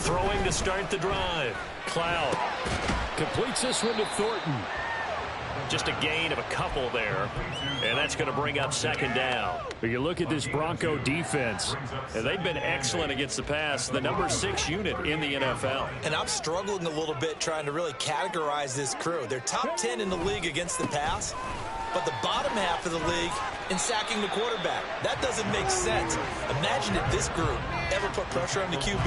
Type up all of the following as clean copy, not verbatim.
Throwing to start the drive. Cloud completes this one to Thornton. Just a gain of a couple there, and that's going to bring up second down. But you look at this Bronco defense, and they've been excellent against the pass, the number 6 unit in the NFL. And I'm struggling a little bit trying to really categorize this crew. They're top 10 in the league against the pass, but the bottom half of the league in sacking the quarterback. That doesn't make sense. Imagine if this group ever put pressure on the QB,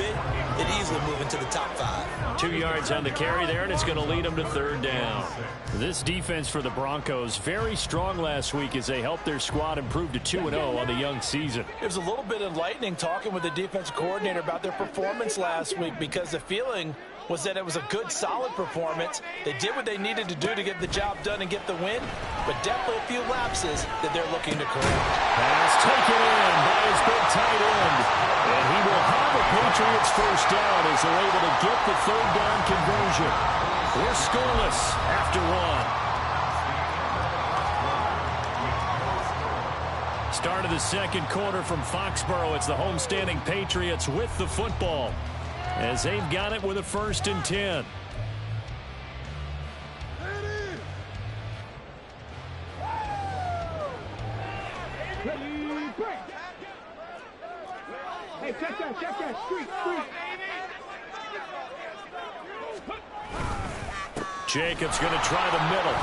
it'd easily move into the top 5. 2 yards on the carry there, and it's going to lead them to third down. This defense for the Broncos, very strong last week as they helped their squad improve to 2-0 on the young season. It was a little bit enlightening talking with the defensive coordinator about their performance last week, because the feeling was that it was a good, solid performance. They did what they needed to do to get the job done and get the win, but definitely a few lapses that they're looking to correct. Pass taken in by his big tight end, and he will have a Patriots first down as they're able to get the third down conversion. We're scoreless after 1. Start of the second quarter from Foxborough. It's the homestanding Patriots with the football, as they've got it with a 1st and 10. Hey, check that, street. Jacobs going to try the middle,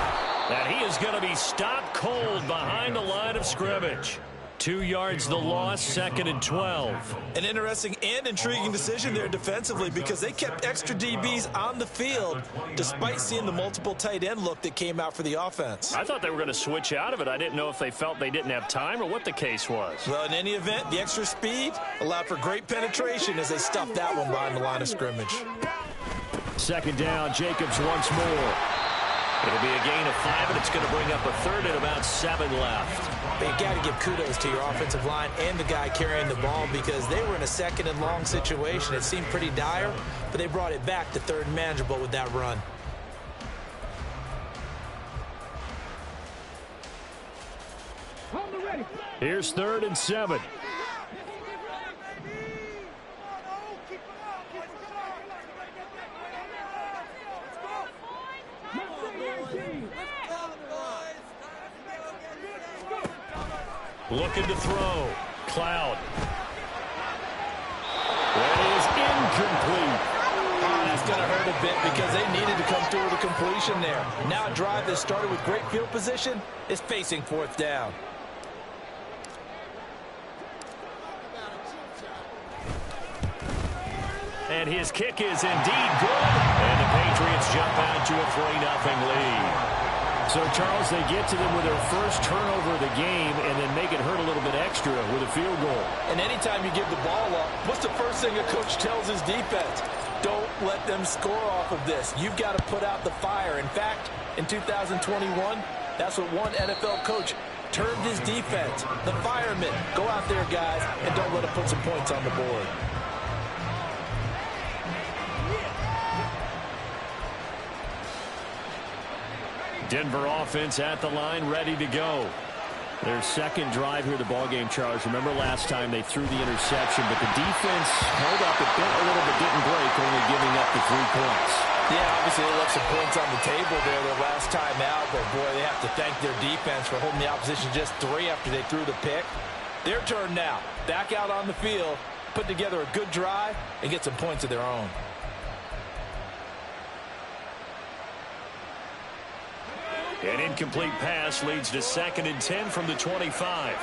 and he is going to be stopped cold behind the line of scrimmage. 2 yards the loss, 2nd and 12. An interesting and intriguing decision there defensively, because they kept extra DBs on the field despite seeing the multiple tight end look that came out for the offense. I thought they were going to switch out of it. I didn't know if they felt they didn't have time or what the case was. Well, in any event, the extra speed allowed for great penetration as they stuffed that one behind the line of scrimmage. 2nd down, Jacobs once more. It'll be a gain of 5, and it's going to bring up a 3rd and about 7 left. But you got to give kudos to your offensive line and the guy carrying the ball, because they were in a 2nd and long situation. It seemed pretty dire, but they brought it back to 3rd and manageable with that run. Here's 3rd and 7. Looking to throw. Cloud. That is incomplete. Oh, that's going to hurt a bit, because they needed to come through with a completion there. Now a drive that started with great field position is facing 4th down. And his kick is indeed good. And the Patriots jump out to a 3-0 lead. So, Charles, they get to them with their first turnover of the game and then make it hurt a little bit extra with a field goal. And anytime you give the ball up, what's the first thing a coach tells his defense? Don't let them score off of this. You've got to put out the fire. In fact, in 2021, that's what one NFL coach termed his defense. The firemen. Go out there, guys, and don't let them put some points on the board. Denver offense at the line, ready to go. Their second drive here, the ballgame, Charles. Remember last time they threw the interception, but the defense held up a bit, a little bit, didn't break, only giving up the 3 points. Yeah, obviously they left some points on the table there their last time out, but boy, they have to thank their defense for holding the opposition just 3 after they threw the pick. Their turn now. Back out on the field, put together a good drive, and get some points of their own. An incomplete pass leads to 2nd and 10 from the 25.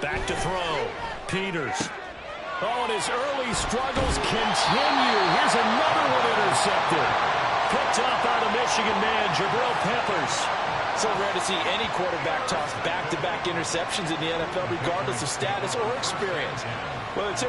Back to throw. Peters. Oh, and his early struggles continue. Here's another one intercepted. Picked up by the Michigan man, Jabril Peppers. So rare to see any quarterback toss back-to-back interceptions in the NFL, regardless of status or experience. Well, it's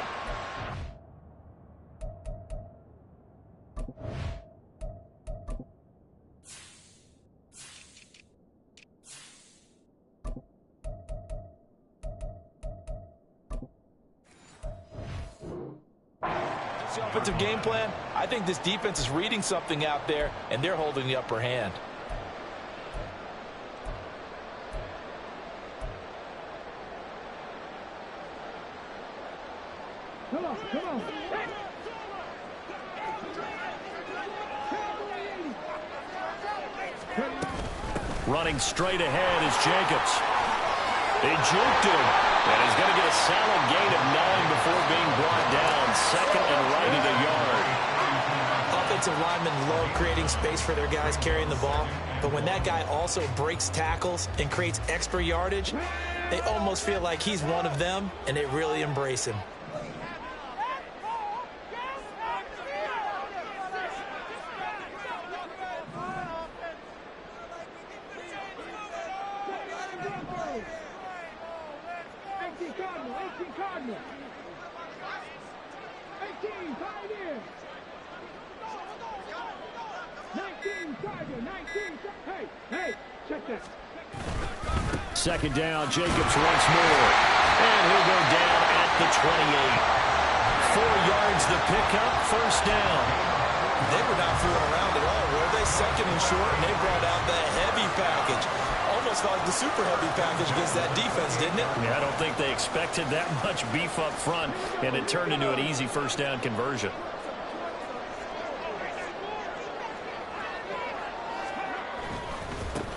offensive game plan. I think this defense is reading something out there, and they're holding the upper hand. Running straight ahead is Jacobs. They juked him, and he's going to get a solid gain of 9 before being brought down. Second and right at a yard. Offensive linemen love creating space for their guys carrying the ball, but when that guy also breaks tackles and creates extra yardage, they almost feel like he's one of them, and they really embrace him. Second down, Jacobs once more. And he'll go down at the 28. 4 yards the pickup, first down. They were not fooling around at all, were they? Second and short, and they brought out the heavy package. Almost like the super heavy package against that defense, didn't it? Yeah, I don't think they expected that much beef up front, and it turned into an easy first down conversion.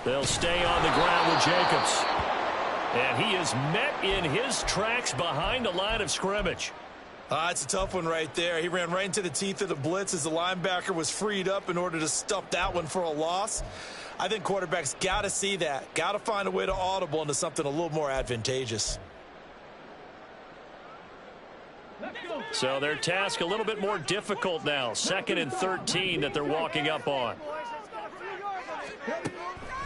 They'll stay on the ground with Jacobs. And he is met in his tracks behind the line of scrimmage. It's a tough one right there. He ran right into the teeth of the blitz as the linebacker was freed up in order to stuff that one for a loss. I think quarterbacks got to see that. Got to find a way to audible into something a little more advantageous. So their task a little bit more difficult now. 2nd and 13 that they're walking up on.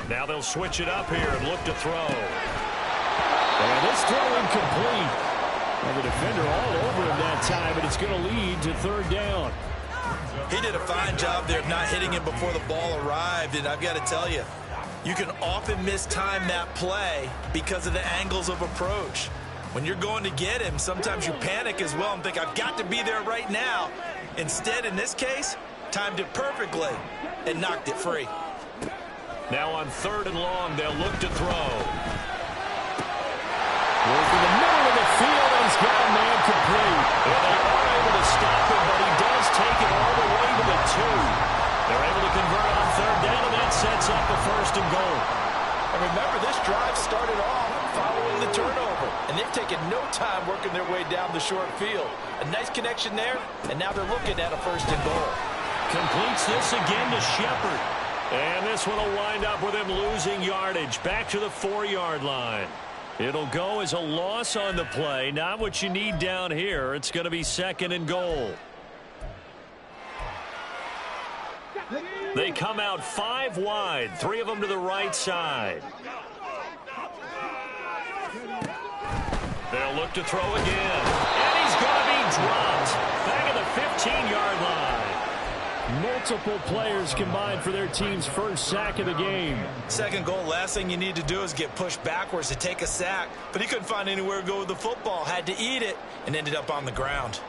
Now they'll switch it up here and look to throw. And this throw incomplete. And the defender all over him that time, but it's going to lead to 3rd down. He did a fine job there of not hitting him before the ball arrived, and I've got to tell you, you can often mistime that play because of the angles of approach. When you're going to get him, sometimes you panic as well and think, I've got to be there right now. Instead, in this case, timed it perfectly and knocked it free. Now on 3rd and long, they'll look to throw. Goes to the middle of the field, and he's got a man complete. And they are able to stop him, but he does take it all the way to the 2. They're able to convert on 3rd down, and that sets up the 1st and goal. And remember, this drive started off following the turnover, and they've taken no time working their way down the short field. A nice connection there, and now they're looking at a 1st and goal. Completes this again to Shepard. And this one will wind up with him losing yardage back to the 4-yard line. It'll go as a loss on the play. Not what you need down here. It's going to be 2nd and goal. They come out 5 wide. 3 of them to the right side. They'll look to throw again. And he's going to be dropped. Back at the 15-yard line. Multiple players combined for their team's first sack of the game. 2nd goal, last thing you need to do is get pushed backwards to take a sack. But he couldn't find anywhere to go with the football. Had to eat it and ended up on the ground.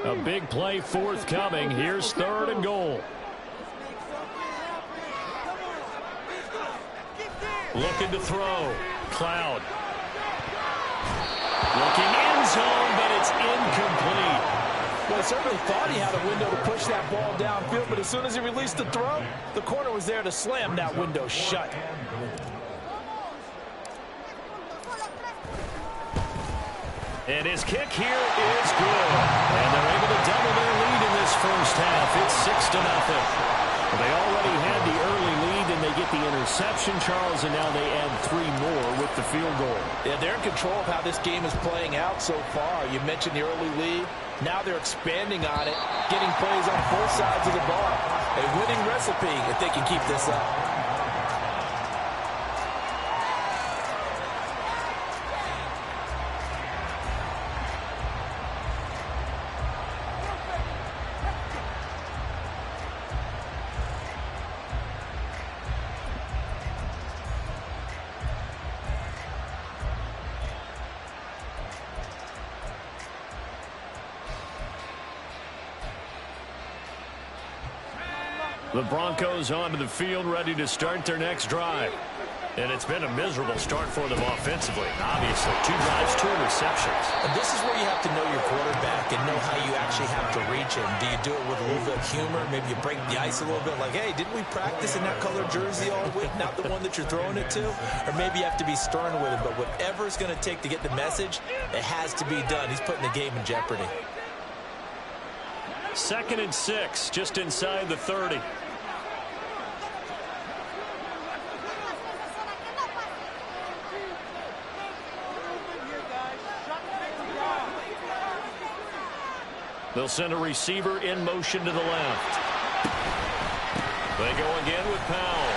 A big play forthcoming. Here's 3rd and goal. Looking to throw. Cloud. Looking end zone, but it's incomplete. Well, I certainly thought he had a window to push that ball downfield, but as soon as he released the throw, the corner was there to slam that window shut. And his kick here is good. And they're able to double their lead in this first half. It's 6-0. They already had the early lead, and they get the interception, Charles, and now they add 3 more with the field goal. Yeah, they're in control of how this game is playing out so far. You mentioned the early lead. Now they're expanding on it, getting plays on both sides of the ball. A winning recipe if they can keep this up. The Broncos onto the field, ready to start their next drive. And it's been a miserable start for them offensively. Obviously, 2 drives, 2 interceptions. And this is where you have to know your quarterback and know how you actually have to reach him. Do you do it with a little bit of humor? Maybe you break the ice a little bit like, hey, didn't we practice in that color jersey all week? Not the one that you're throwing it to? Or maybe you have to be stern with him. But whatever it's going to take to get the message, it has to be done. He's putting the game in jeopardy. 2nd and 6, just inside the 30. They'll send a receiver in motion to the left. They go again with Powell.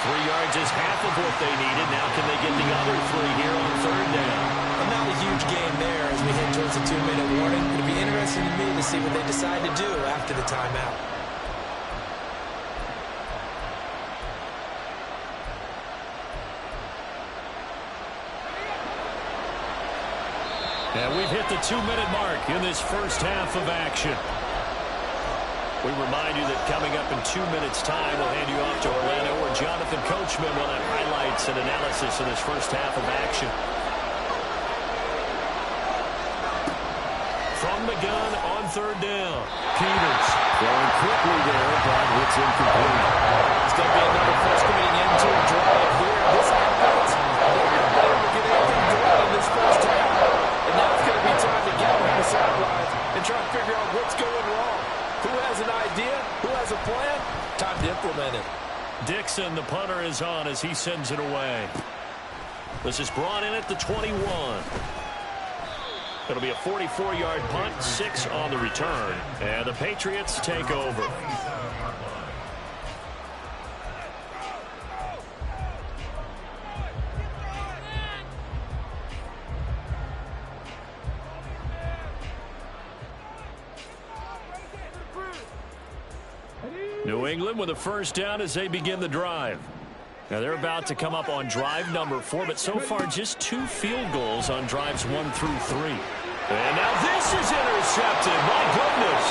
3 yards is half of what they needed. Now can they get the other 3 here on 3rd down? And not a huge gain there as we head towards the 2-minute warning. It'll be interesting to me to see what they decide to do after the timeout. And we've hit the 2-minute mark in this first half of action. We remind you that coming up in 2 minutes' time, we'll hand you off to Orlando, where Jonathan Coachman will have highlights and analysis of this first half of action. From the gun on 3rd down. Peters throwing quickly there, but it's incomplete. It's going to be another frustrating end to a drive here. This offense, they're better to get anything going in this first half. And now it's going to be time to get on the sidelines and try to figure out what's going wrong. Who has an idea? Who has a plan? Time to implement it. Dixon, the punter, is on as he sends it away. This is brought in at the 21. It'll be a 44-yard punt, 6 on the return. And the Patriots take over. New England with a first down as they begin the drive. Now they're about to come up on drive number 4, but so far just 2 field goals on drives 1 through 3. And now this is intercepted. My goodness.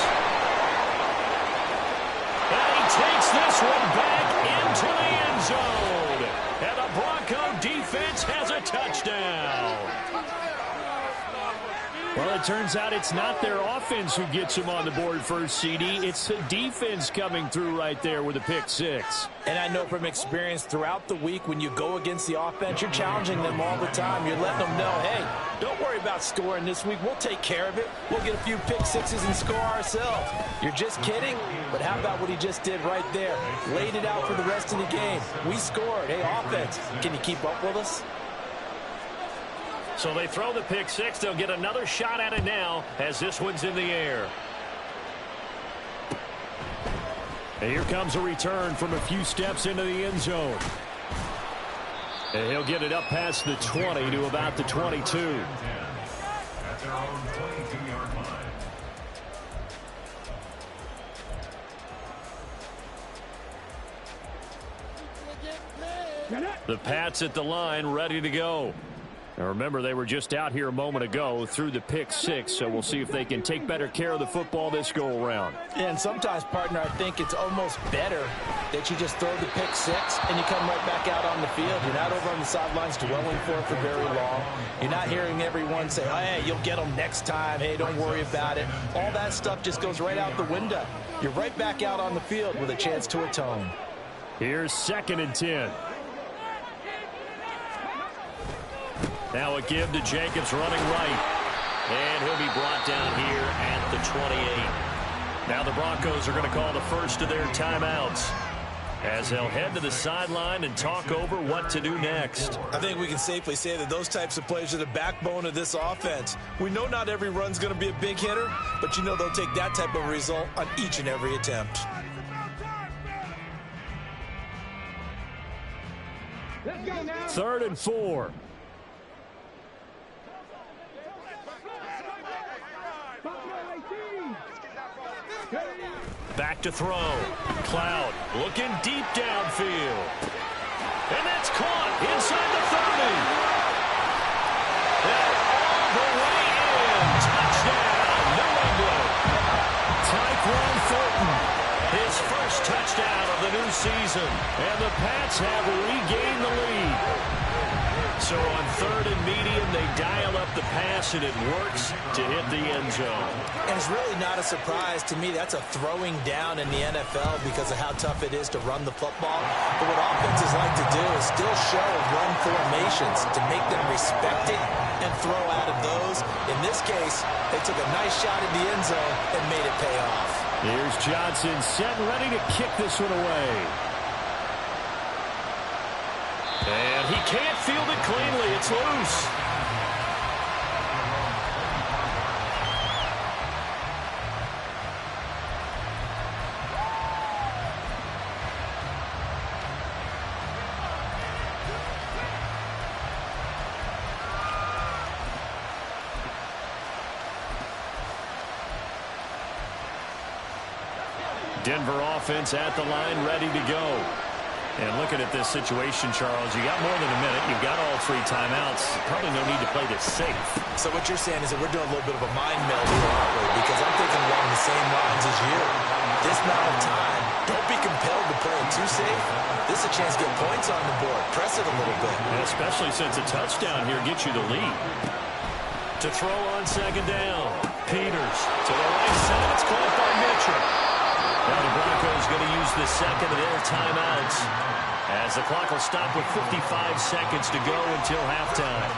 And he takes this one back into the end zone. And the Bronco defense has a touchdown. Well, it turns out it's not their offense who gets them on the board first, CD. It's the defense coming through right there with a pick 6. And I know from experience throughout the week when you go against the offense, you're challenging them all the time. You're letting them know, hey, don't worry about scoring this week. We'll take care of it. We'll get a few pick 6s and score ourselves. You're just kidding? But how about what he just did right there? Laid it out for the rest of the game. We scored. Hey, offense, can you keep up with us? So they throw the pick 6. They'll get another shot at it now as this one's in the air. And here comes a return from a few steps into the end zone. And he'll get it up past the 20 to about the 22. The Pats at the line, ready to go. Now remember, they were just out here a moment ago through the pick 6, so we'll see if they can take better care of the football this go-around. And sometimes, partner, I think it's almost better that you just throw the pick 6 and you come right back out on the field. You're not over on the sidelines dwelling for it for very long. You're not hearing everyone say, oh, hey, you'll get them next time. Hey, don't worry about it. All that stuff just goes right out the window. You're right back out on the field with a chance to atone. Here's 2nd and 10. Now a give to Jacobs running right. And he'll be brought down here at the 28. Now the Broncos are going to call the first of their timeouts as they'll head to the sideline and talk over what to do next. I think we can safely say that those types of plays are the backbone of this offense. We know not every run's going to be a big hitter, but you know they'll take that type of result on each and every attempt. Let's go now. 3rd and 4. Back to throw. Cloud looking deep downfield. And that's caught inside the 30. And all the way in. Touchdown, New England. Tyquan Thornton. His season. And the Pats have regained the lead. So on 3rd and medium, they dial up the pass, and it works to hit the end zone. And it's really not a surprise to me. That's a throwing down in the NFL because of how tough it is to run the football. But what offenses like to do is still show run formations to make them respect it and throw out of those. In this case, they took a nice shot in the end zone and made it pay off. Here's Johnson set and ready to kick this one away. And he can't field it cleanly. It's loose. Denver offense at the line, ready to go. And looking at this situation, Charles, you got more than a minute. You've got all 3 timeouts. Probably no need to play this safe. So what you're saying is that we're doing a little bit of a mind meld here, aren't we? Because I'm thinking along the same lines as you. This amount of time, don't be compelled to play it too safe. This is a chance to get points on the board. Press it a little bit. And especially since a touchdown here gets you the lead. To throw on 2nd down. Peters to the right side. It's caught by Mitchell. Now the Broncos going to use the 2nd of their timeouts as the clock will stop with 55 seconds to go until halftime.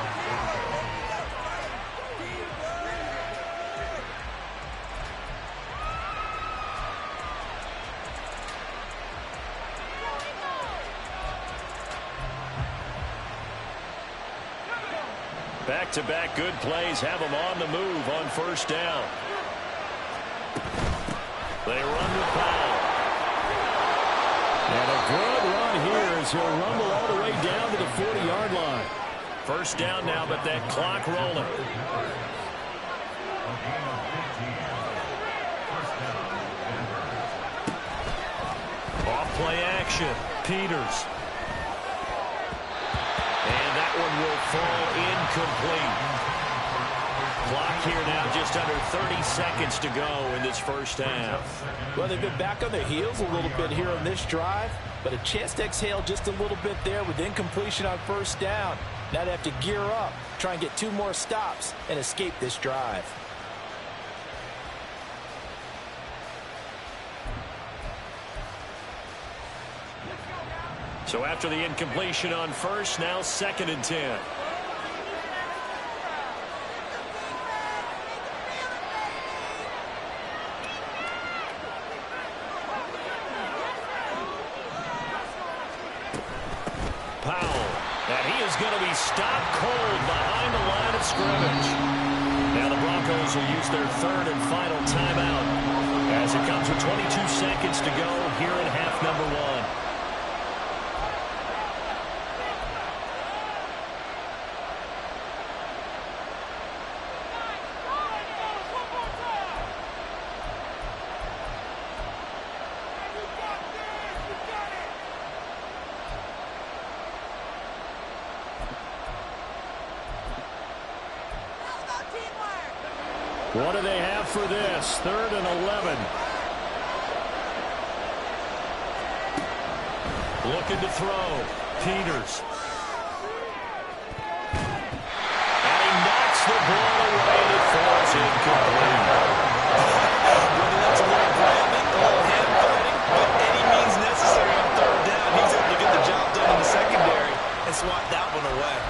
Back-to-back good plays have them on the move on 1st down. They run with Powell. And a good run here as he'll rumble all the way down to the 40-yard line. 1st down now, but that clock rolling. Off play action. Peters. And that one will fall incomplete. Clock here now, just under 30 seconds to go in this 1st half. Well, they've been back on their heels a little bit here on this drive, but a chance to exhale just a little bit there with incompletion on 1st down. Now they have to gear up, try and get 2 more stops and escape this drive. So after the incompletion on 1st, now 2nd and 10. Powell, and he is going to be stopped cold behind the line of scrimmage. Now the Broncos will use their 3rd and final timeout as it comes with 22 seconds to go here in half number 1. What do they have for this? 3rd and 11. Looking to throw. Peters. And he knocks the ball away and it falls incomplete. Whether that's a little grabbing, a little hand fighting, but any means necessary on 3rd down. He's able to get the job done in the secondary and swat that one away.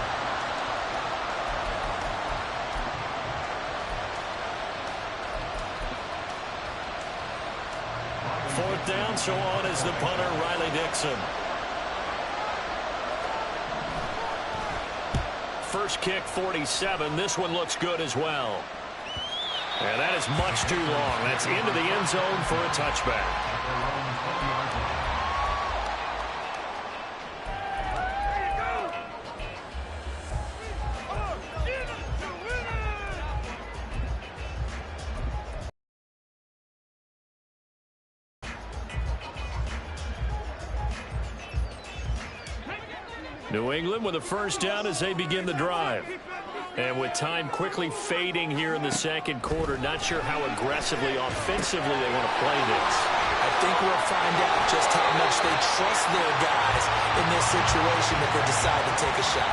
Down, so on is the punter, Riley Dixon. First kick, 47. This one looks good as well. And that is much too long. That's into the end zone for a touchback. New England with a 1st down as they begin the drive. And with time quickly fading here in the 2nd quarter, not sure how aggressively, offensively they want to play this. I think we'll find out just how much they trust their guys in this situation if they decide to take a shot.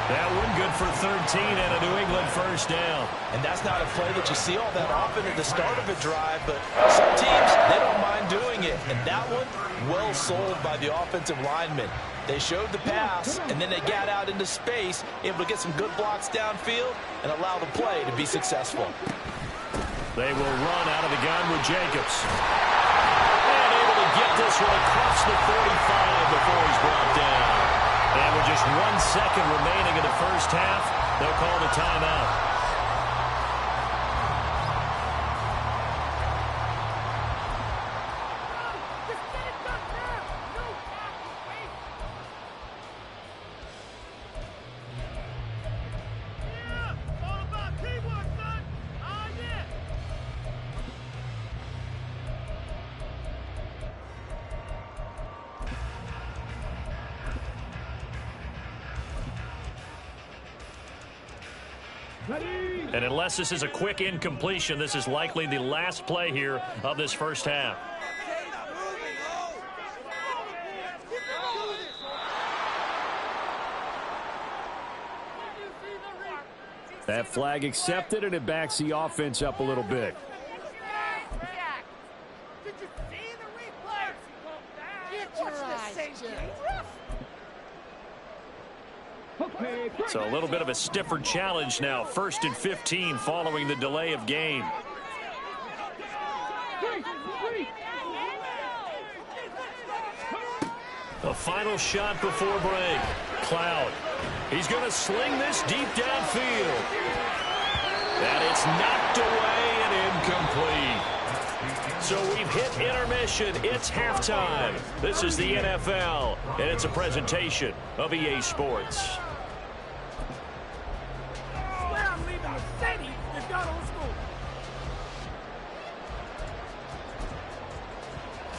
That one good for 13 and a New England first down. And that's not a play that you see all that often at the start of a drive, but some teams, they don't mind doing it. And that one, well sold by the offensive lineman. They showed the pass, and then they got out into space, able to get some good blocks downfield and allow the play to be successful. They will run out of the gun with Jacobs. And able to get this one across the 45 before he's brought down. And with just 1 second remaining in the first half, they'll call the timeout. And unless this is a quick incompletion, this is likely the last play here of this first half. That flag accepted, and it backs the offense up a little bit. So a little bit of a stiffer challenge now. 1st and 15 following the delay of game. The final shot before break. Cloud. He's going to sling this deep downfield. And it's knocked away and incomplete. So we've hit intermission. It's halftime. This is the NFL, and it's a presentation of EA Sports.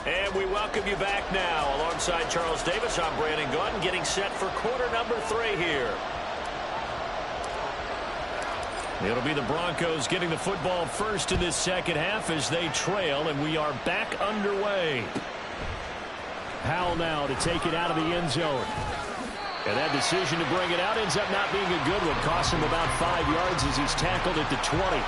And we welcome you back now. Alongside Charles Davis, I'm Brandon Gaudin, getting set for quarter number 3 here. It'll be the Broncos getting the football first in this second half as they trail, and we are back underway. Howell now to take it out of the end zone. And that decision to bring it out ends up not being a good one. Costs him about 5 yards as he's tackled at the 20.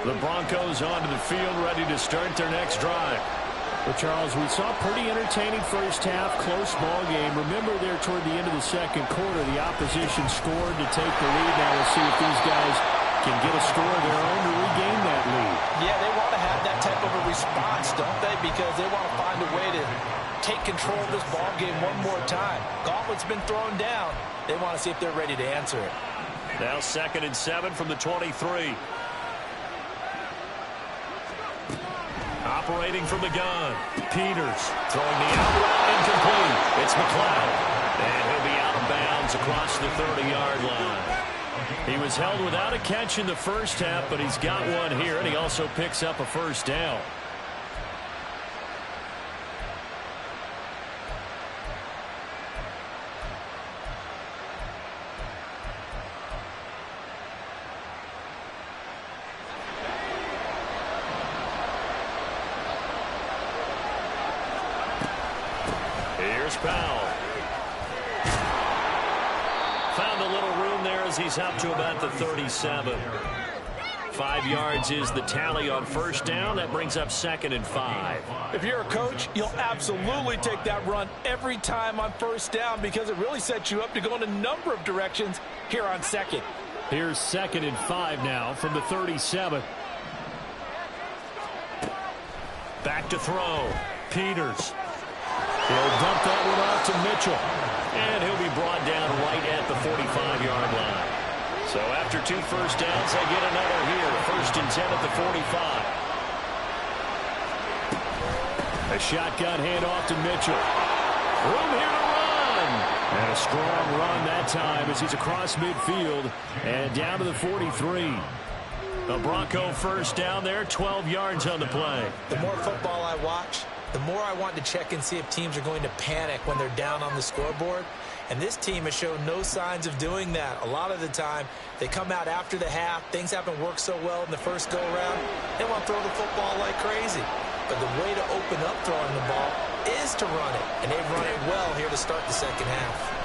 The Broncos onto the field, ready to start their next drive. Well, Charles, we saw a pretty entertaining first half, close ball game. Remember there toward the end of the second quarter, the opposition scored to take the lead. Now we'll see if these guys can get a score of their own to regain that lead. Yeah, they want to have that type of a response, don't they? Because they want to find a way to take control of this ball game one more time. Gauntlet's been thrown down. They want to see if they're ready to answer it. Now 2nd and 7 from the 23. Operating from the gun. Peters throwing the out route incomplete. It's McLeod. And he'll be out of bounds across the 30-yard line. He was held without a catch in the first half, but he's got one here, and he also picks up a first down. Here's Powell. Found a little room there as he's up to about the 37. 5 yards is the tally on first down. That brings up 2nd and 5. If you're a coach, you'll absolutely take that run every time on first down because it really sets you up to go in a number of directions here on 2nd. Here's 2nd and 5 now from the 37. Back to throw. Peters. He'll dump that one off to Mitchell. And he'll be brought down right at the 45-yard line. So after 2 first downs, they get another here. 1st and 10 at the 45. A shotgun handoff to Mitchell. Room here to run. And a strong run that time as he's across midfield and down to the 43. A Bronco first down there, 12 yards on the play. The more football I watch, the more I want to check and see if teams are going to panic when they're down on the scoreboard. And this team has shown no signs of doing that. A lot of the time, they come out after the half. Things haven't worked so well in the first go-around. They want to throw the football like crazy. But the way to open up throwing the ball is to run it. And they've run it well here to start the second half.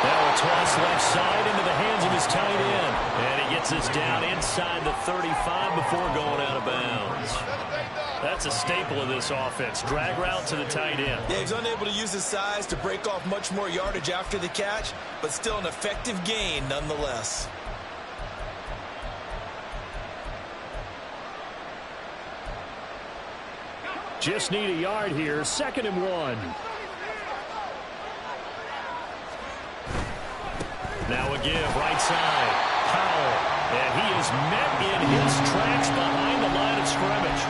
Now a toss left side into the hands of his tight end. And he gets this down inside the 35 before going out of bounds. That's a staple of this offense. Drag route to the tight end. Yeah, he's unable to use his size to break off much more yardage after the catch, but still an effective gain nonetheless. Just need a yard here. 2nd and 1. Now a give, right side. Powell. And he is met in his tracks behind the line of scrimmage.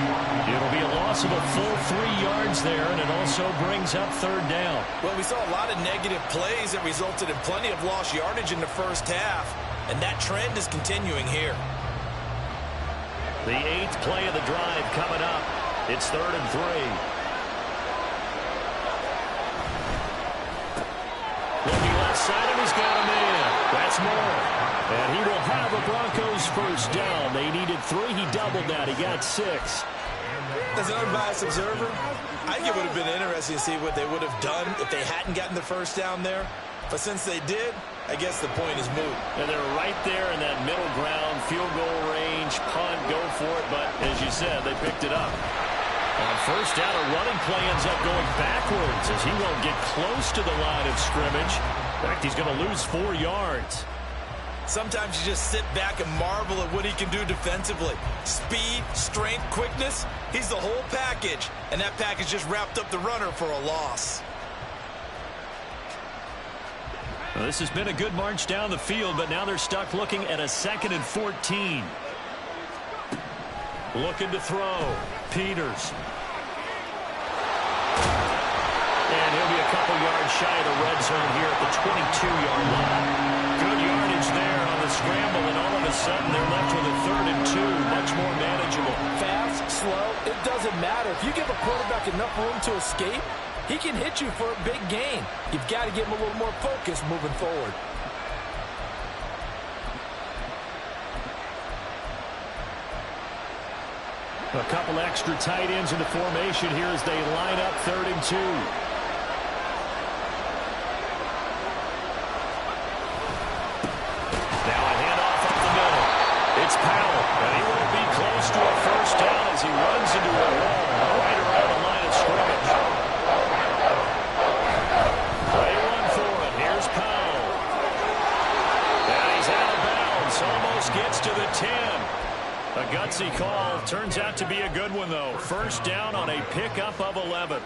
It'll be a loss of a full 3 yards there, and it also brings up 3rd down. Well, we saw a lot of negative plays that resulted in plenty of lost yardage in the first half, and that trend is continuing here. The 8th play of the drive coming up. It's 3rd and 3. Looking left side, and he's got a man. That's more. And he will have a Broncos first down. They needed 3. He doubled that. He got 6. As an unbiased observer, I think it would have been interesting to see what they would have done if they hadn't gotten the first down there. But since they did, I guess the point is moot. And they're right there in that middle ground, field goal range, punt, go for it. But as you said, they picked it up. On first down, a running play ends up going backwards as he won't get close to the line of scrimmage. In fact, he's going to lose 4 yards. Sometimes you just sit back and marvel at what he can do defensively. Speed, strength, quickness, he's the whole package. And that package just wrapped up the runner for a loss. Well, this has been a good march down the field, but now they're stuck looking at a 2nd and 14. Looking to throw. Peters. And he'll be a couple yards shy of the red zone here at the 22-yard line. Good yardage there on the scramble, and all of a sudden they're left with a 3rd and 2, much more manageable. Fast, slow, it doesn't matter. If you give a quarterback enough room to escape, he can hit you for a big gain. You've got to give him a little more focus moving forward. A couple extra tight ends in the formation here as they line up 3rd and 2. Now a handoff up the middle. It's Powell, and he won't be close to a first down as he runs into a wall right around the line of scrimmage. Play one for it. Here's Powell. And he's out of bounds. Almost gets to the 10. A gutsy call. Turns out to be a good one, though. First down on a pickup of 11.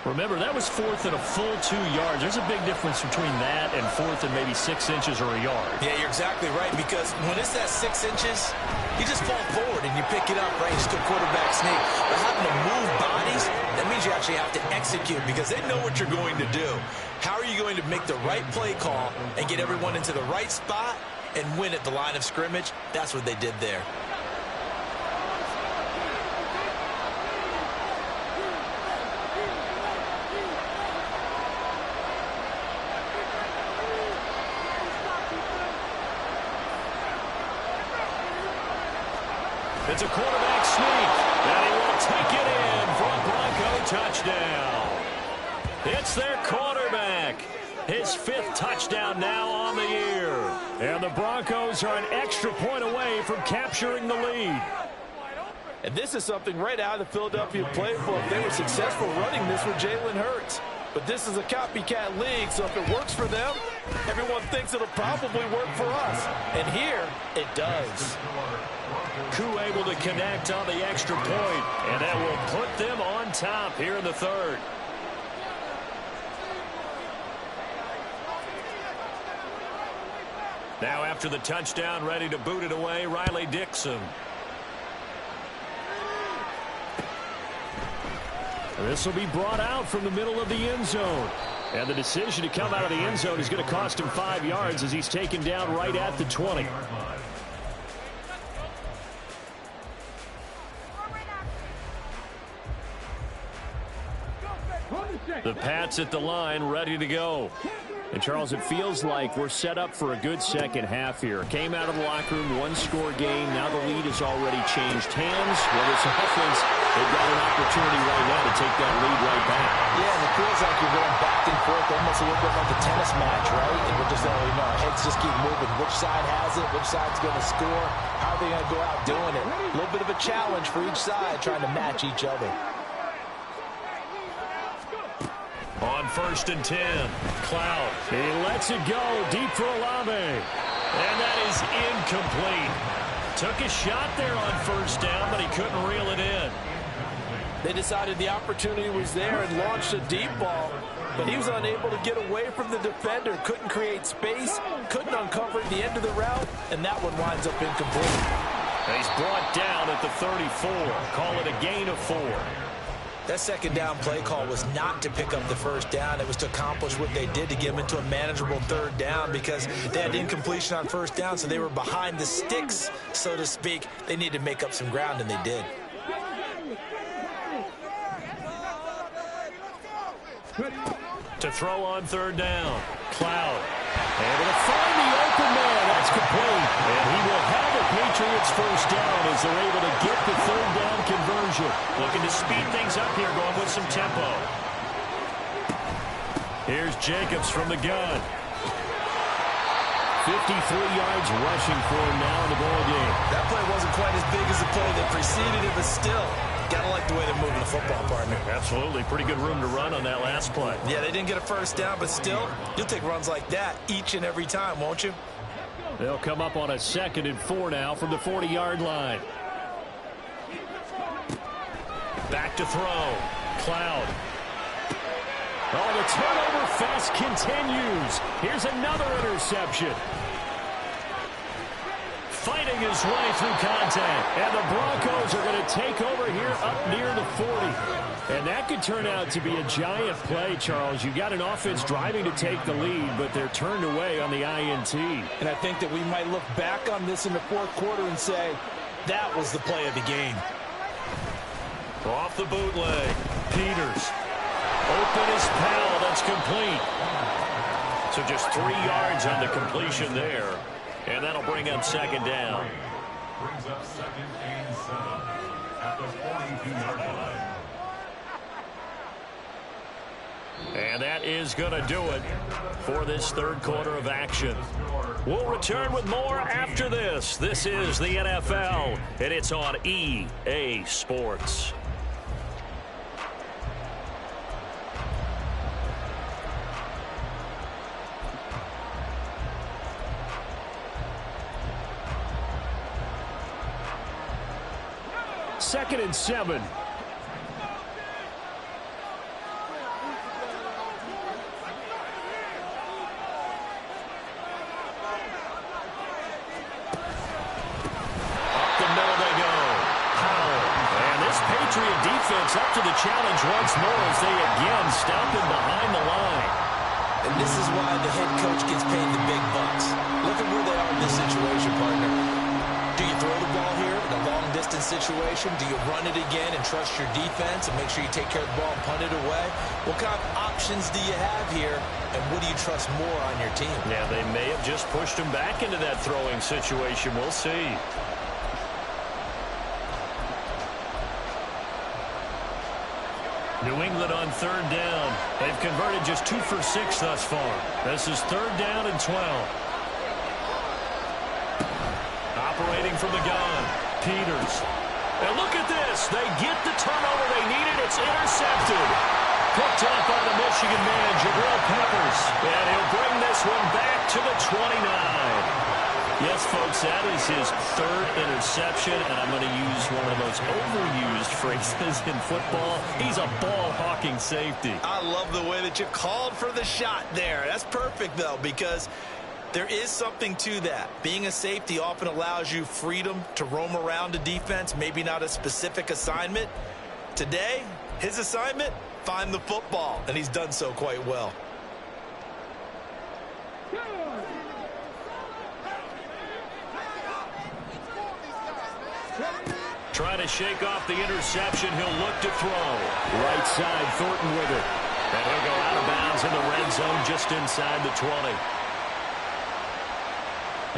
Remember, that was 4th and a full 2 yards. There's a big difference between that and 4th and maybe 6 inches or a yard. Yeah, you're exactly right, because when it's that 6 inches, you just fall forward and you pick it up, right? Just a quarterback sneak. But having to move bodies, that means you actually have to execute because they know what you're going to do. How are you going to make the right play call and get everyone into the right spot and win at the line of scrimmage? That's what they did there. It's a quarterback sneak, and he will take it in for a Bronco touchdown. It's their quarterback. His 5th touchdown now on the year. And the Broncos are an extra point away from capturing the lead. And this is something right out of the Philadelphia playbook. They were successful running this with Jalen Hurts. But this is a copycat league, so if it works for them, everyone thinks it'll probably work for us. And here, it does. Koo able to connect on the extra point, and that will put them on top here in the 3rd. Now after the touchdown, ready to boot it away, Riley Dixon. This will be brought out from the middle of the end zone. And the decision to come out of the end zone is going to cost him 5 yards as he's taken down right at the 20. The Pats at the line, ready to go. And, Charles, it feels like we're set up for a good second half here. Came out of the locker room, one-score game. Now the lead has already changed hands. Well, this offense, they've got an opportunity right now to take that lead right back. Yeah, and it feels like you're going back and forth, almost a little bit like a tennis match, right? And we're just, our heads just keep moving. Which side has it? Which side's going to score? How are they going to go out doing it? A little bit of a challenge for each side, trying to match each other. On 1st and 10, Cloud. He lets it go deep for Olave. And that is incomplete. Took a shot there on 1st down, but he couldn't reel it in. They decided the opportunity was there and launched a deep ball, but he was unable to get away from the defender. Couldn't create space, couldn't uncover the end of the route, and that one winds up incomplete. He's brought down at the 34. Call it a gain of 4. That second down play call was not to pick up the 1st down. It was to accomplish what they did to get them into a manageable 3rd down because they had incompletion on 1st down, so they were behind the sticks, so to speak. They needed to make up some ground, and they did. To throw on 3rd down, Cloud. Able to find the open man. That's complete. And he will have a Patriots 1st down as they're able to get the 3rd down conversion. Looking to speed things up here, going with some tempo. Here's Jacobs from the gun. 53 yards rushing for him now in the ball game. That play wasn't quite as big as the play that preceded it, but still, gotta like the way they're moving the football, partner. Absolutely. Pretty good room to run on that last play. Yeah, they didn't get a 1st down, but still, you'll take runs like that each and every time, won't you? They'll come up on a 2nd and 4 now from the 40-yard line. Back to throw. Cloud. Oh, the turnover fest continues. Here's another interception. Fighting his way through contact. And the Broncos are going to take over here up near the 40. And that could turn out to be a giant play, Charles. You've got an offense driving to take the lead, but they're turned away on the INT. And I think that we might look back on this in the 4th quarter and say, that was the play of the game. Off the bootleg. Peters. Open as Powell. That's complete. So just 3 yards on the completion there. And that'll bring up 2nd down. Brings up 2nd and 7 at the 42-yard line. And that is going to do it for this 3rd quarter of action. We'll return with more after this. This is the NFL, and it's on EA Sports. Second and 7. Patriot defense up to the challenge once more as they again stop him behind the line. And this is why the head coach gets paid the big bucks. Look at where they are in this situation, partner. Do you throw the ball here in a long-distance situation? Do you run it again and trust your defense and make sure you take care of the ball and punt it away? What kind of options do you have here, and what do you trust more on your team? Yeah, they may have just pushed him back into that throwing situation. We'll see. New England on 3rd down. They've converted just 2 for 6 thus far. This is 3rd down and 12. Operating from the gun, Peters. And look at this. They get the turnover they needed. It's intercepted. Picked up by the Michigan man, Jabril Peppers. And he'll bring this one back to the 29. Yes, folks, that is his 3rd interception, and I'm going to use one of the most overused phrases in football. He's a ball-hawking safety. I love the way that you called for the shot there. That's perfect, though, because there is something to that. Being a safety often allows you freedom to roam around a defense, maybe not a specific assignment. Today, his assignment, find the football, and he's done so quite well. Trying to shake off the interception. He'll look to throw. Right side, Thornton with it. And he'll go out of bounds in the red zone just inside the 20.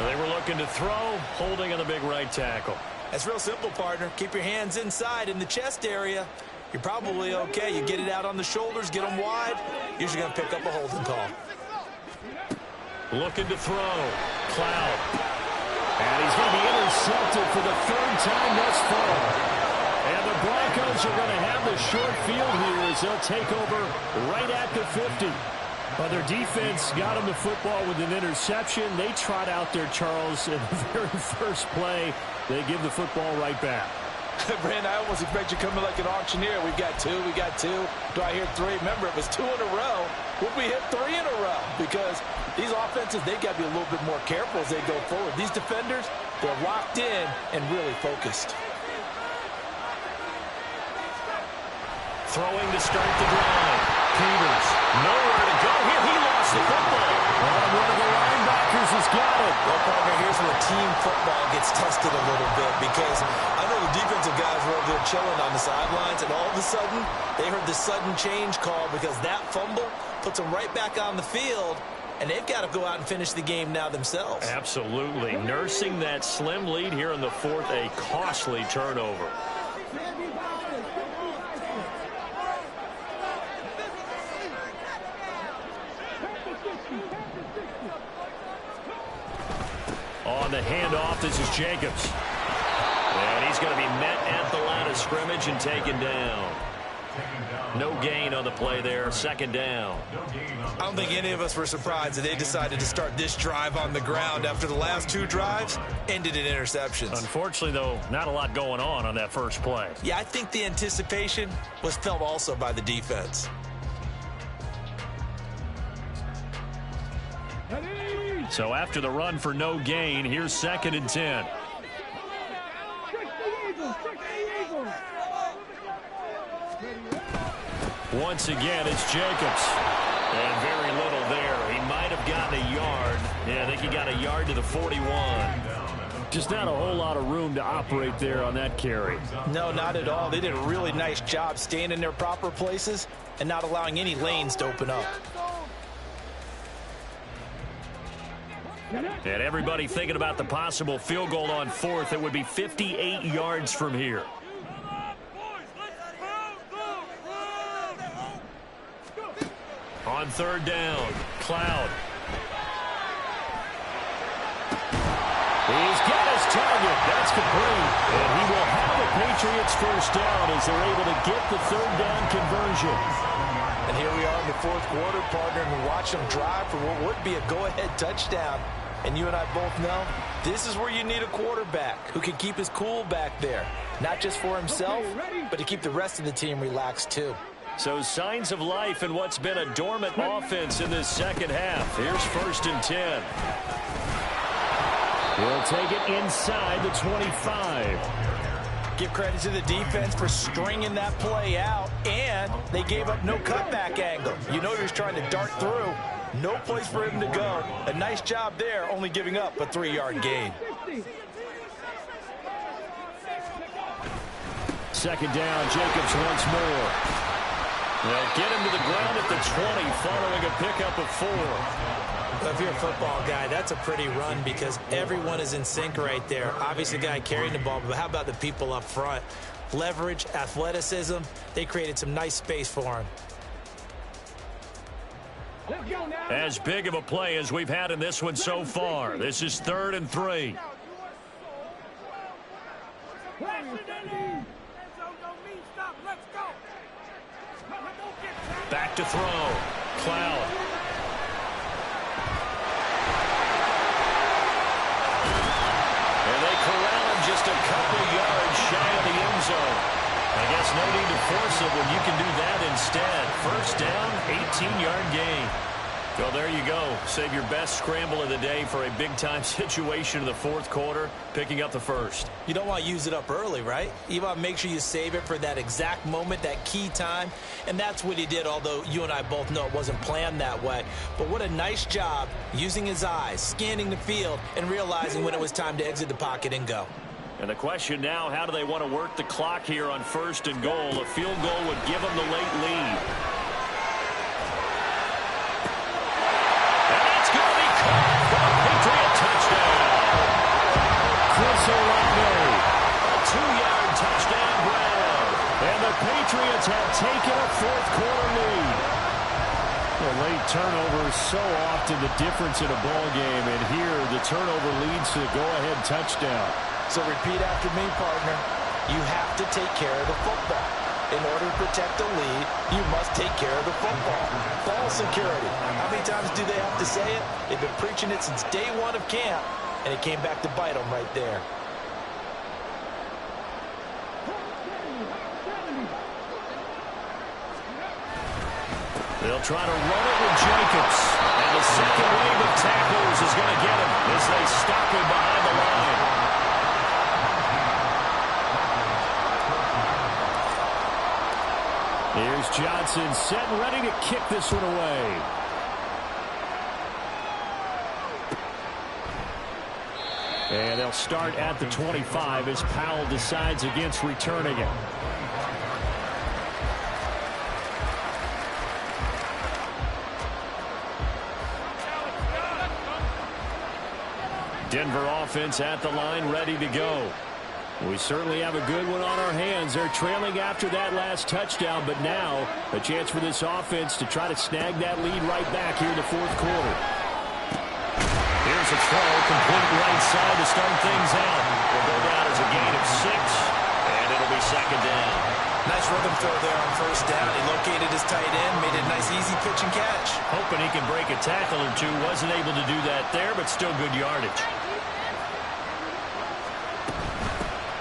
They were looking to throw, holding on the big right tackle. That's real simple, partner. Keep your hands inside in the chest area. You're probably okay. You get it out on the shoulders, get them wide. Usually going to pick up a holding call. Looking to throw. Cloud. And he's going to be intercepted for the third time thus far. And the Broncos are going to have the short field here as they'll take over right at the 50. But their defense got him the football with an interception. They trot out there, Charles, in the very first play. They give the football right back. Brand, I almost expect you coming like an auctioneer. We've got two. Do I hear three? Remember, it was 2 in a row. Will we hit 3 in a row? Because these offenses, they got to be a little bit more careful as they go forward. These defenders, they're locked in and really focused. Throwing to start the drive. Peters, nowhere to go here. He lost the football. And one of the linebackers has got it. Well, partner, here's where team football gets tested a little bit because I know the defensive guys were over there chilling on the sidelines, and all of a sudden, they heard the sudden change call because that fumble puts them right back on the field, and they've got to go out and finish the game now themselves. Absolutely. Nursing that slim lead here in the fourth, a costly turnover. On the handoff, this is Jacobs. And he's going to be met at the line of scrimmage and taken down. No gain on the play there, second down. I don't think any of us were surprised that they decided to start this drive on the ground after the last 2 drives ended in interceptions. Unfortunately, though, not a lot going on that first play. Yeah, I think the anticipation was felt also by the defense. So after the run for no gain, here's 2nd and 10. Once again, it's Jacobs. And very little there. He might have gotten a yard. Yeah, I think he got a yard to the 41. Just not a whole lot of room to operate there on that carry. No, not at all. They did a really nice job staying in their proper places and not allowing any lanes to open up. And everybody thinking about the possible field goal on 4th. It would be 58 yards from here. On 3rd down, Cloud. He's got his target. That's complete. And he will have the Patriots first down as they're able to get the 3rd down conversion. And here we are in the 4th quarter, partner, and we watch them drive for what would be a go-ahead touchdown. And you and I both know this is where you need a quarterback who can keep his cool back there. Not just for himself, but to keep the rest of the team relaxed too. So signs of life in what's been a dormant offense in this second half. Here's 1st and 10. We'll take it inside the 25. Give credit to the defense for stringing that play out, and they gave up no cutback angle. You know he was trying to dart through. No place for him to go. A nice job there, only giving up a 3-yard gain. 2nd down, Jacobs once more. They'll get him to the ground at the 20 following a pickup of 4. Well, if you're a football guy, that's a pretty run because everyone is in sync right there. Obviously, the guy carrying the ball, but how about the people up front? Leverage, athleticism, they created some nice space for him. As big of a play as we've had in this one so far. This is 3rd and 3. Back to throw. Cloud. And they corral him just a couple yards shy of the end zone. I guess no need to force it when you can do that instead. First down, 18-yard gain. Well, there you go. Save your best scramble of the day for a big-time situation in the fourth quarter, picking up the first. You don't want to use it up early, right? You want to make sure you save it for that exact moment, that key time. And that's what he did, although you and I both know it wasn't planned that way. But what a nice job using his eyes, scanning the field, and realizing when it was time to exit the pocket and go. And the question now, how do they want to work the clock here on 1st and goal? A field goal would give them the late lead. And that's going to be caught for a Patriot touchdown. Chris Olave, a 2-yard touchdown grab. And the Patriots have taken a fourth-quarter lead. The late turnover is so often the difference in a ball game, and here the turnover leads to the go-ahead touchdown. So repeat after me, partner. You have to take care of the football. In order to protect the lead, you must take care of the football. Ball security. How many times do they have to say it? They've been preaching it since day one of camp, and it came back to bite them right there. They'll try to run it with Jacobs. And the second wave of tackles is going to get him as they stop him behind the line. Here's Johnson set and ready to kick this one away. And they'll start at the 25 as Powell decides against returning it. Denver offense at the line, ready to go. We certainly have a good one on our hands. They're trailing after that last touchdown, but now a chance for this offense to try to snag that lead right back here in the fourth quarter. Here's a throw, complete right side to start things out. Will go down as a gain of 6, and it'll be second down. Nice rhythm throw there on first down. He located his tight end, made it a nice easy pitch and catch. Hoping he can break a tackle or two. Wasn't able to do that there, but still good yardage.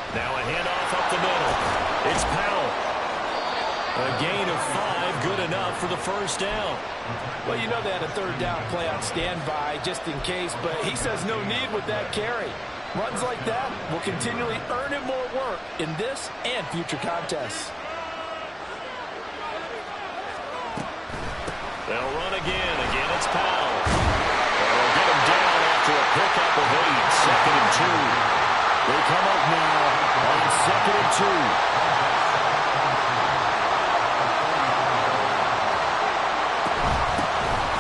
Now a handoff up the middle. It's Powell. A gain of 5, good enough for the first down. Well, you know they had a third down play on standby just in case, but he says no need with that carry. Runs like that will continually earn him more work in this and future contests. They'll run again. Again, it's Powell. They'll get him down after a pickup of 8. Second and 2. They come up now on second and 2.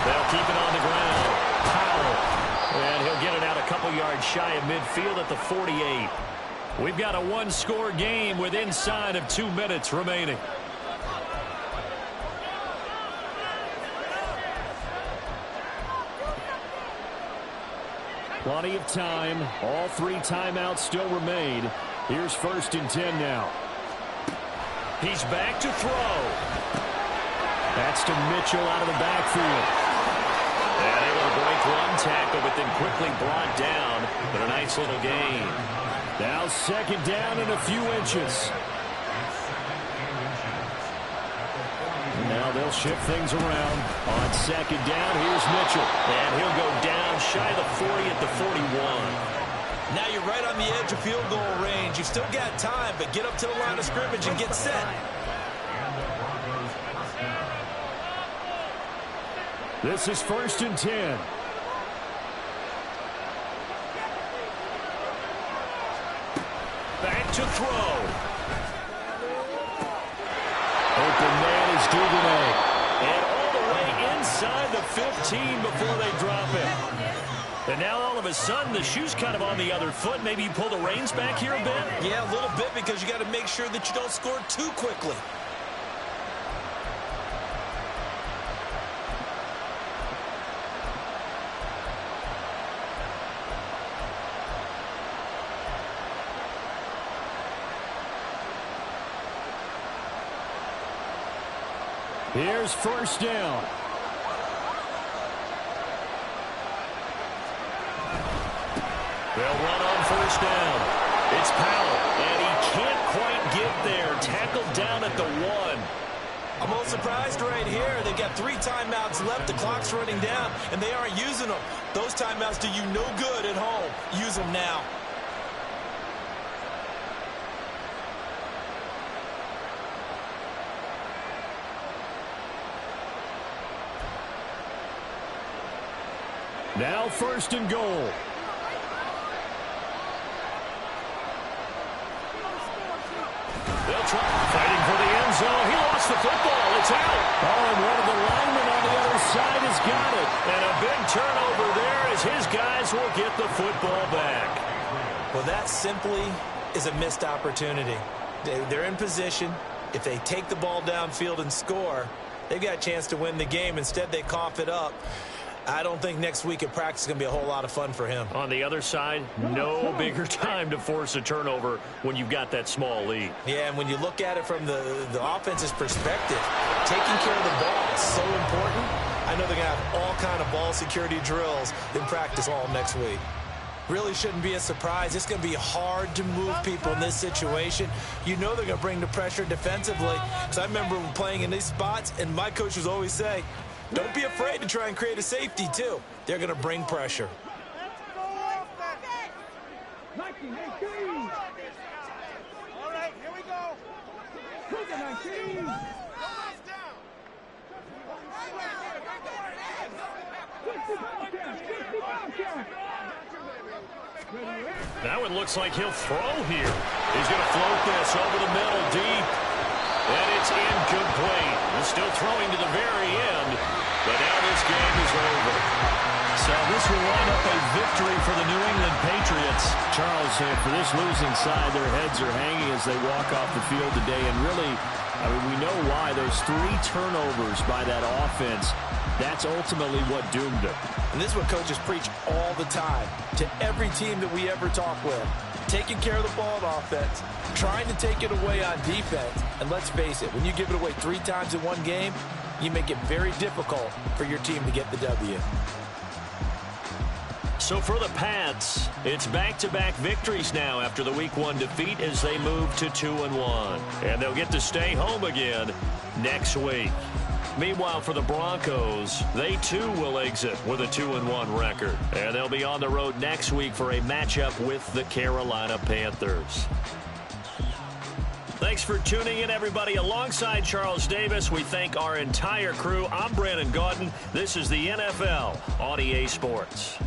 They'll keep it on the ground. Powell. And he'll get it out a couple yards shy of midfield at the 48. We've got a one-score game with inside of 2 minutes remaining. Plenty of time. All 3 timeouts still remain. Here's 1st and 10 now. He's back to throw. That's to Mitchell out of the backfield. And able to break one tackle, but then quickly brought down. But a nice little gain. Now second down and a few inches. Now they'll shift things around. On second down, here's Mitchell. And he'll go down shy of the 40 at the 41. Now you're right on the edge of field goal range. You've still got time, but get up to the line of scrimmage and get set. This is 1st and 10. Back to throw. Open man is Duvernay. And all the way inside the 15 before they drop it. And now all of a sudden the shoe's kind of on the other foot. Maybe you pull the reins back here a bit? Yeah, a little bit, because you got to make sure that you don't score too quickly. Here's 1st down. They'll run on 1st down. It's Powell, and he can't quite get there. Tackled down at the 1. I'm a little surprised right here. They've got 3 timeouts left. The clock's running down, and they aren't using them. Those timeouts do you no good at home. Use them now. Now 1st and goal. They'll try fighting for the end zone. He lost the football. It's out. Oh, and one of the linemen on the other side has got it. And a big turnover there as his guys will get the football back. Well, that simply is a missed opportunity. They're in position. If they take the ball downfield and score, they've got a chance to win the game. Instead, they cough it up. I don't think next week at practice is going to be a whole lot of fun for him. On the other side, no bigger time to force a turnover when you've got that small lead. Yeah, and when you look at it from the offense's perspective, taking care of the ball is so important. I know they're going to have all kind of ball security drills in practice all next week. Really shouldn't be a surprise. It's going to be hard to move people in this situation. You know they're going to bring the pressure defensively. Because I remember playing in these spots, and my coach was always saying, don't be afraid to try and create a safety, too. They're going to bring pressure. All right, here we go. Now it looks like he'll throw here. He's going to float this over the middle deep. And it's incomplete. He's still throwing to the very end. But now this game is over. So this will wind up a victory for the New England Patriots. Charles, for this losing side, their heads are hanging as they walk off the field today. And really, I mean, we know why. Those 3 turnovers by that offense, that's ultimately what doomed them. And this is what coaches preach all the time to every team that we ever talk with. Taking care of the ball on offense, trying to take it away on defense. And let's face it, when you give it away 3 times in one game, you make it very difficult for your team to get the W. So for the Pats, it's back-to-back victories now after the Week 1 defeat as they move to 2-1. And they'll get to stay home again next week. Meanwhile, for the Broncos, they too will exit with a 2-1 record. And they'll be on the road next week for a matchup with the Carolina Panthers. Thanks for tuning in, everybody. Alongside Charles Davis, we thank our entire crew. I'm Brandon Gaudin. This is the NFL on EA Sports.